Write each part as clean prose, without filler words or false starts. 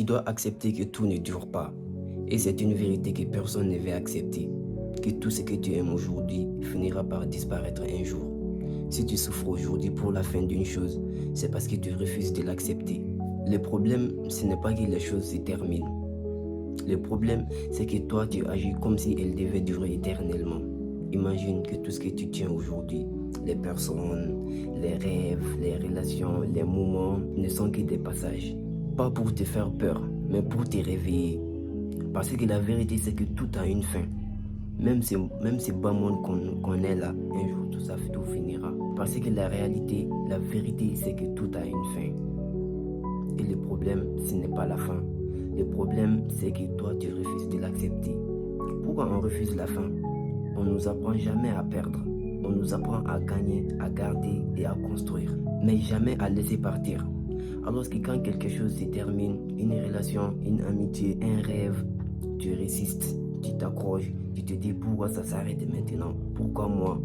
Tu dois accepter que tout ne dure pas. Et c'est une vérité que personne ne veut accepter. Que tout ce que tu aimes aujourd'hui finira par disparaître un jour. Si tu souffres aujourd'hui pour la fin d'une chose, c'est parce que tu refuses de l'accepter. Le problème, ce n'est pas que les choses se terminent. Le problème, c'est que toi, tu agis comme si elles devaient durer éternellement. Imagine que tout ce que tu tiens aujourd'hui, les personnes, les rêves, les relations, les moments, ne sont que des passages. Pas pour te faire peur, mais pour te réveiller. Parce que la vérité, c'est que tout a une fin. Même ce bas monde qu'on est là, un jour tout finira. Parce que la réalité, la vérité, c'est que tout a une fin. Et le problème, ce n'est pas la fin. Le problème, c'est que toi, tu refuses de l'accepter. Pourquoi on refuse la fin? On ne nous apprend jamais à perdre. On nous apprend à gagner, à garder et à construire. Mais jamais à laisser partir. Alors que quand quelque chose se termine, une relation, une amitié, un rêve, tu résistes, tu t'accroches, tu te dis pourquoi ça s'arrête maintenant, pourquoi moi?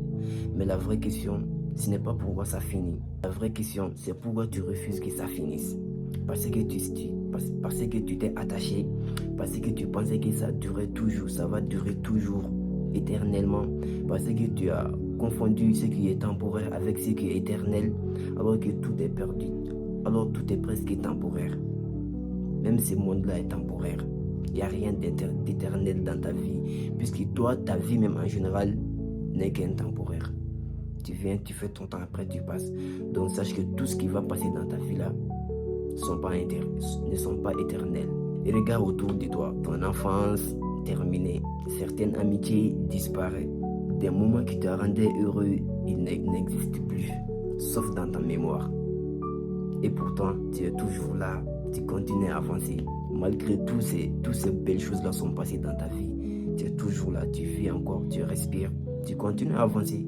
Mais la vraie question, ce n'est pas pourquoi ça finit. La vraie question, c'est pourquoi tu refuses que ça finisse. Parce que tu t'es attaché, parce que tu pensais que ça durait toujours, ça va durer toujours, éternellement, parce que tu as confondu ce qui est temporaire avec ce qui est éternel, alors que tout est perdu, alors tout est presque temporaire. Même ce monde-là est temporaire. Il n'y a rien d'éternel dans ta vie, puisque toi, ta vie même en général, n'est qu'un temporaire. Tu viens, tu fais ton temps, après tu passes. Donc sache que tout ce qui va passer dans ta vie là, ne sont pas éternels. Et regarde autour de toi, ton enfance terminée, certaines amitiés disparaissent, des moments qui te rendaient heureux, ils n'existent plus, sauf dans ta mémoire. Et pourtant, tu es toujours là, tu continues à avancer. Malgré toutes ces belles choses-là sont passées dans ta vie, tu es toujours là, tu vis encore, tu respires, tu continues à avancer.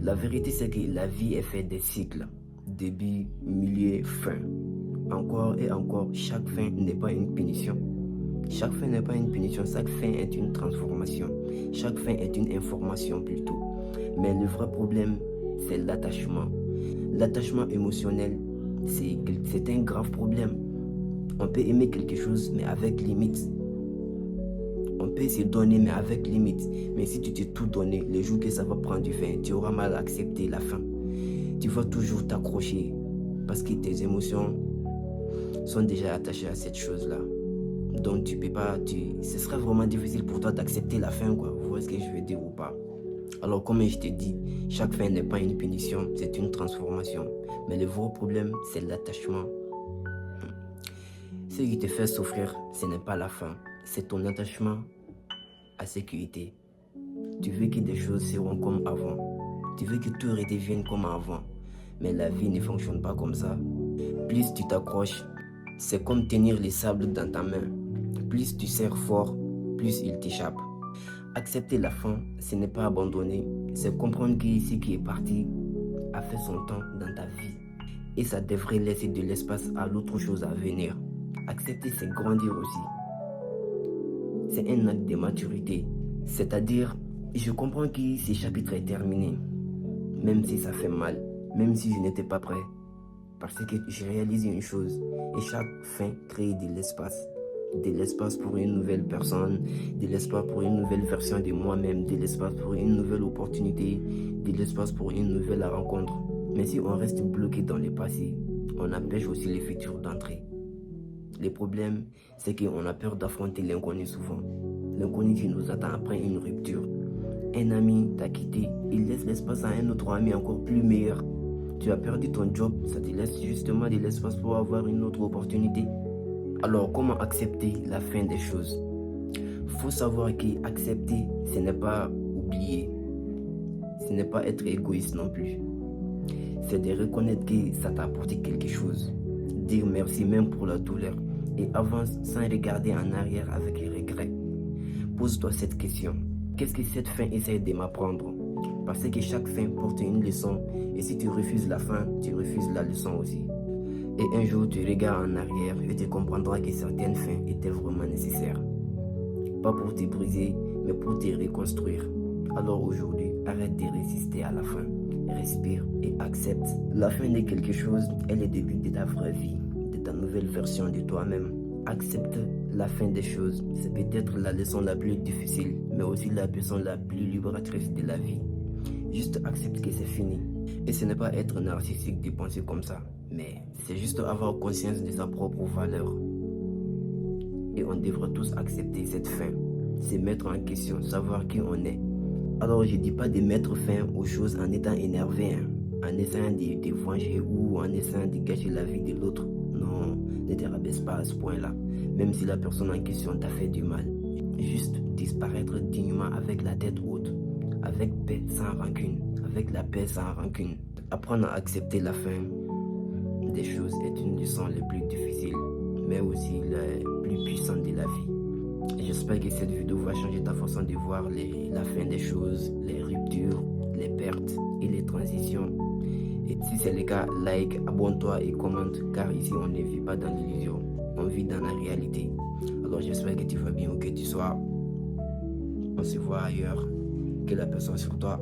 La vérité, c'est que la vie est faite des cycles, début, milieu, fin. Encore et encore, chaque fin n'est pas une punition. Chaque fin n'est pas une punition, chaque fin est une transformation. Chaque fin est une information plutôt. Mais le vrai problème, c'est l'attachement. L'attachement émotionnel, c'est un grave problème. On peut aimer quelque chose, mais avec limite. On peut se donner, mais avec limite. Mais si tu t'es tout donné, le jour que ça va prendre du fin, tu auras mal à accepter la fin. Tu vas toujours t'accrocher parce que tes émotions sont déjà attachées à cette chose-là. Donc tu peux pas, ce serait vraiment difficile pour toi d'accepter la fin, quoi. Vous voyez ce que je veux dire ou pas? Alors comme je te dis, chaque fin n'est pas une punition, c'est une transformation. Mais le vrai problème, c'est l'attachement. Ce qui te fait souffrir, ce n'est pas la fin, c'est ton attachement à sécurité. Tu veux que des choses seront comme avant. Tu veux que tout redevienne comme avant. Mais la vie ne fonctionne pas comme ça. Plus tu t'accroches, c'est comme tenir les sables dans ta main. Plus tu serres fort, plus il t'échappe. Accepter la fin, ce n'est pas abandonner. C'est comprendre que ce qui est parti a fait son temps dans ta vie. Et ça devrait laisser de l'espace à l'autre chose à venir. Accepter, c'est grandir aussi. C'est un acte de maturité. C'est-à-dire, je comprends que ce chapitre est terminé. Même si ça fait mal. Même si je n'étais pas prêt. Parce que je réalise une chose. Et chaque fin crée de l'espace. De l'espace pour une nouvelle personne. De l'espace pour une nouvelle version de moi-même. De l'espace pour une nouvelle opportunité. De l'espace pour une nouvelle rencontre. Mais si on reste bloqué dans le passé, on empêche aussi le futur d'entrer. Le problème, c'est qu'on a peur d'affronter l'inconnu souvent. L'inconnu qui nous attend après une rupture. Un ami t'a quitté, il laisse l'espace à un autre ami encore plus meilleur. Tu as perdu ton job, ça te laisse justement de l'espace pour avoir une autre opportunité. Alors, comment accepter la fin des choses? Faut savoir qu'accepter, ce n'est pas oublier. Ce n'est pas être égoïste non plus. C'est de reconnaître que ça t'a apporté quelque chose. Dire merci même pour la douleur. Et avance sans regarder en arrière avec regret. Pose-toi cette question. Qu'est-ce que cette fin essaie de m'apprendre? Parce que chaque fin porte une leçon. Et si tu refuses la fin, tu refuses la leçon aussi. Et un jour, tu regardes en arrière et tu comprendras que certaines fins étaient vraiment nécessaires. Pas pour te briser, mais pour te reconstruire. Alors aujourd'hui, arrête de résister à la fin. Respire et accepte. La fin de quelque chose est le début de ta vraie vie, de ta nouvelle version de toi-même. Accepte la fin des choses. C'est peut-être la leçon la plus difficile, mais aussi la leçon la plus libératrice de la vie. Juste accepte que c'est fini. Et ce n'est pas être narcissique de penser comme ça, mais c'est juste avoir conscience de sa propre valeur. Et on devrait tous accepter cette fin, se mettre en question, savoir qui on est. Alors je ne dis pas de mettre fin aux choses en étant énervé, en essayant de venger ou en essayant de gâcher la vie de l'autre. Non, ne te rabaisse pas à ce point-là, même si la personne en question t'a fait du mal. Juste disparaître dignement avec la tête haute, avec paix sans rancune, avec la paix sans rancune. Apprendre à accepter la fin des choses est une leçon la plus difficile, mais aussi la plus puissante de la vie. J'espère que cette vidéo va changer ta façon de voir la fin des choses, les ruptures, les pertes et les transitions. Et si c'est le cas, like, abonne-toi et commente, car ici on ne vit pas dans l'illusion, on vit dans la réalité. Alors j'espère que tu vas bien ou que tu sois. On se voit ailleurs. Que la personne sur toi.